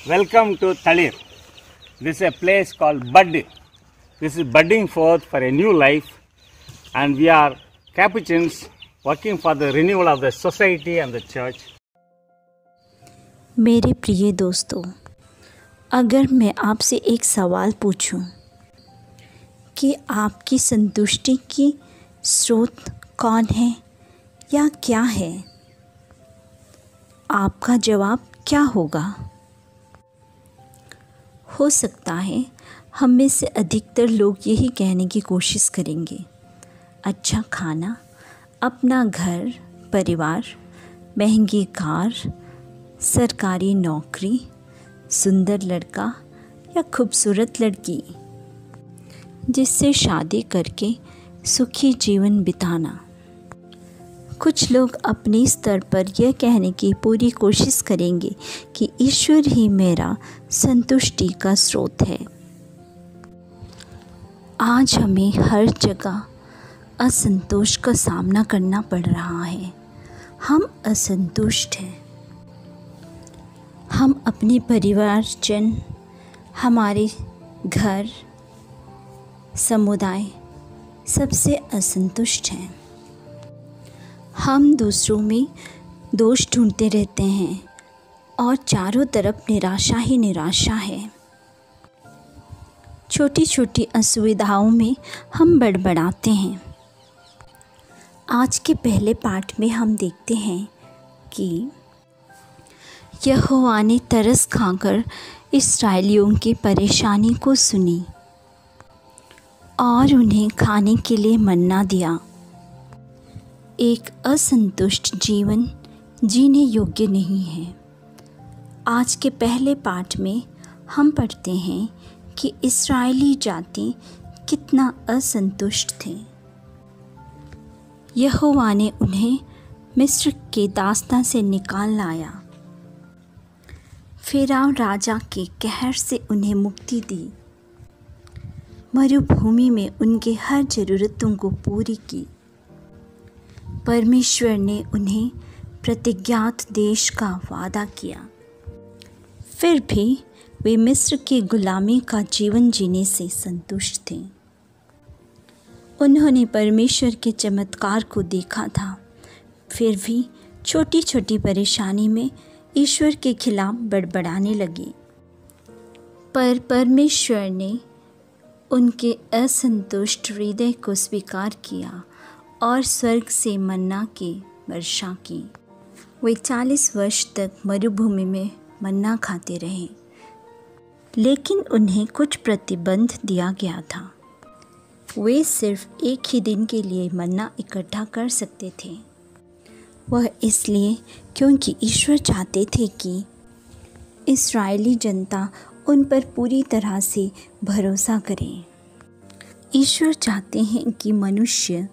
Welcome to Talir. This is a place called Bud. This is budding forth for a new life, and we are Capuchins working for the renewal of the society and the church. मेरे प्रिय दोस्तों, अगर मैं आपसे एक सवाल पूछूं कि आपकी संतुष्टि की स्रोत कौन है या क्या है, आपका जवाब क्या होगा? हो सकता है हम में से अधिकतर लोग यही कहने की कोशिश करेंगे, अच्छा खाना, अपना घर परिवार, महंगी कार, सरकारी नौकरी, सुंदर लड़का या खूबसूरत लड़की, जिससे शादी करके सुखी जीवन बिताना। कुछ लोग अपने स्तर पर यह कहने की पूरी कोशिश करेंगे कि ईश्वर ही मेरा संतुष्टि का स्रोत है। आज हमें हर जगह असंतोष का सामना करना पड़ रहा है। हम असंतुष्ट हैं। हम अपने परिवारजन, हमारे घर, समुदाय सबसे असंतुष्ट हैं। हम दूसरों में दोष ढूंढते रहते हैं और चारों तरफ निराशा ही निराशा है। छोटी छोटी असुविधाओं में हम बड़बड़ाते हैं। आज के पहले पाठ में हम देखते हैं कि यहोवा ने तरस खाकर इस्राएलियों की परेशानी को सुनी और उन्हें खाने के लिए मन्ना दिया। एक असंतुष्ट जीवन जीने योग्य नहीं है। आज के पहले पाठ में हम पढ़ते हैं कि इस्राएली जाति कितना असंतुष्ट थे। यहोवा ने उन्हें मिस्र के दास्तां से निकाल लाया। फिरौन राजा के कहर से उन्हें मुक्ति दी। मरुभूमि में उनके हर ज़रूरतों को पूरी की। परमेश्वर ने उन्हें प्रतिज्ञात देश का वादा किया। फिर भी वे मिस्र की गुलामी का जीवन जीने से संतुष्ट थे। उन्होंने परमेश्वर के चमत्कार को देखा था, फिर भी छोटी छोटी परेशानी में ईश्वर के खिलाफ बड़बड़ाने लगे। पर परमेश्वर ने उनके असंतुष्ट हृदय को स्वीकार किया और स्वर्ग से मन्ना की वर्षा की। वे 40 वर्ष तक मरुभूमि में मन्ना खाते रहे, लेकिन उन्हें कुछ प्रतिबंध दिया गया था। वे सिर्फ एक ही दिन के लिए मन्ना इकट्ठा कर सकते थे। वह इसलिए क्योंकि ईश्वर चाहते थे कि इस्राएली जनता उन पर पूरी तरह से भरोसा करे। ईश्वर चाहते हैं कि मनुष्य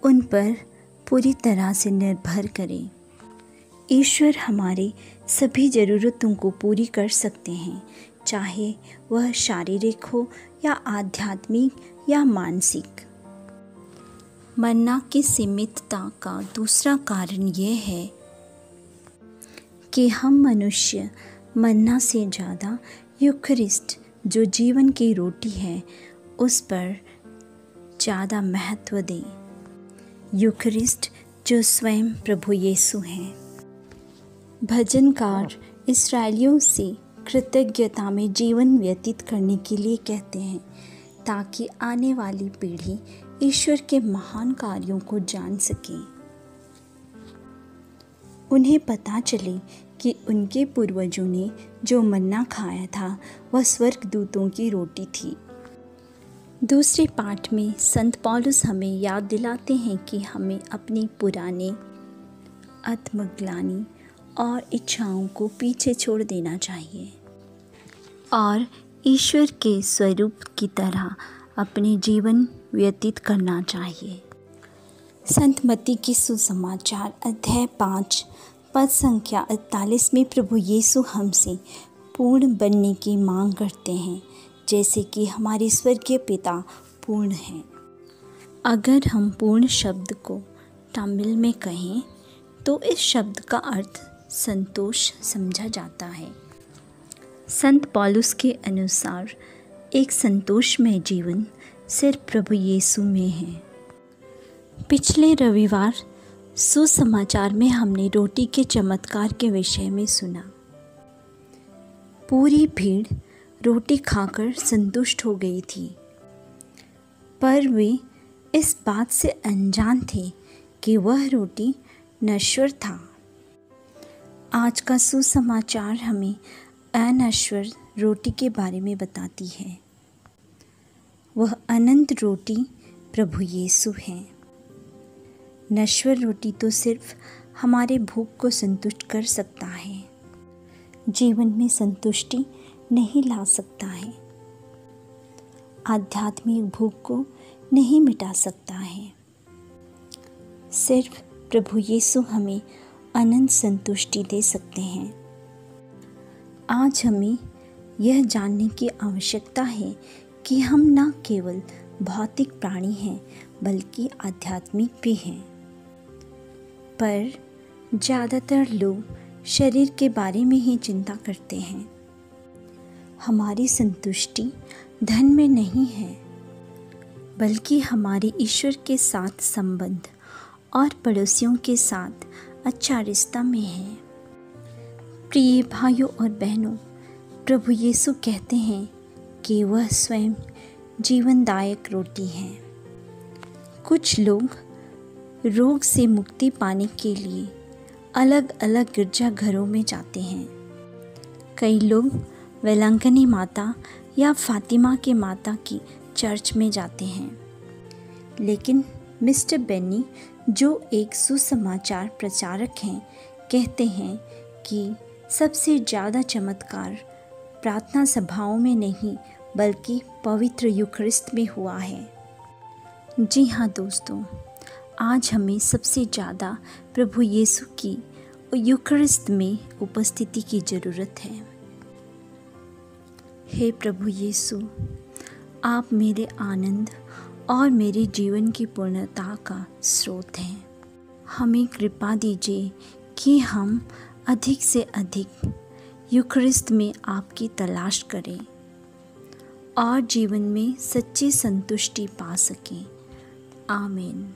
उन पर पूरी तरह से निर्भर करें। ईश्वर हमारे सभी ज़रूरतों को पूरी कर सकते हैं, चाहे वह शारीरिक हो या आध्यात्मिक या मानसिक। मन्ना की सीमितता का दूसरा कारण यह है कि हम मनुष्य मन्ना से ज़्यादा यूखरिस्ट, जो जीवन की रोटी है, उस पर ज़्यादा महत्व दें। यूखरिस्ट जो स्वयं प्रभु यीशु हैं। भजनकार इस्राएलियों से कृतज्ञता में जीवन व्यतीत करने के लिए कहते हैं, ताकि आने वाली पीढ़ी ईश्वर के महान कार्यों को जान सके। उन्हें पता चले कि उनके पूर्वजों ने जो मन्ना खाया था वह स्वर्गदूतों की रोटी थी। दूसरे पाठ में संत पौलुस हमें याद दिलाते हैं कि हमें अपनी पुरानी आत्मग्लानि और इच्छाओं को पीछे छोड़ देना चाहिए और ईश्वर के स्वरूप की तरह अपने जीवन व्यतीत करना चाहिए। संत मत्ती की सुसमाचार अध्याय 5 पद संख्या 48 में प्रभु यीशु हमसे पूर्ण बनने की मांग करते हैं, जैसे कि हमारे स्वर्गीय पिता पूर्ण हैं। अगर हम पूर्ण शब्द को तमिल में कहें तो इस शब्द का अर्थ संतोष समझा जाता है। संत पौलुस के अनुसार एक संतोषमय जीवन सिर्फ प्रभु यीशु में है। पिछले रविवार सुसमाचार में हमने रोटी के चमत्कार के विषय में सुना। पूरी भीड़ रोटी खाकर संतुष्ट हो गई थी, पर वे इस बात से अनजान थे कि वह रोटी नश्वर था। आज का सुसमाचार हमें अनश्वर रोटी के बारे में बताती है। वह अनंत रोटी प्रभु यीशु है। नश्वर रोटी तो सिर्फ हमारे भूख को संतुष्ट कर सकता है, जीवन में संतुष्टि नहीं ला सकता है, आध्यात्मिक भूख को नहीं मिटा सकता है। सिर्फ प्रभु यीशु हमें अनंत संतुष्टि दे सकते हैं। आज हमें यह जानने की आवश्यकता है कि हम न केवल भौतिक प्राणी हैं बल्कि आध्यात्मिक भी हैं। पर ज़्यादातर लोग शरीर के बारे में ही चिंता करते हैं। हमारी संतुष्टि धन में नहीं है, बल्कि हमारे ईश्वर के साथ संबंध और पड़ोसियों के साथ अच्छा रिश्ता में है। प्रिय भाइयों और बहनों, प्रभु यीशु कहते हैं कि वह स्वयं जीवनदायक रोटी है। कुछ लोग रोग से मुक्ति पाने के लिए अलग अलग गिरजाघरों में जाते हैं। कई लोग वेलांकनी माता या फातिमा के माता की चर्च में जाते हैं। लेकिन मिस्टर बेनी, जो एक सुसमाचार प्रचारक हैं, कहते हैं कि सबसे ज़्यादा चमत्कार प्रार्थना सभाओं में नहीं बल्कि पवित्र यूखरिस्त में हुआ है। जी हाँ दोस्तों, आज हमें सबसे ज़्यादा प्रभु यीशु की यूखरिस्त में उपस्थिति की ज़रूरत है। हे प्रभु यीशु, आप मेरे आनंद और मेरे जीवन की पूर्णता का स्रोत हैं। हमें कृपा दीजिए कि हम अधिक से अधिक यूखरिस्त में आपकी तलाश करें और जीवन में सच्ची संतुष्टि पा सकें। आमीन।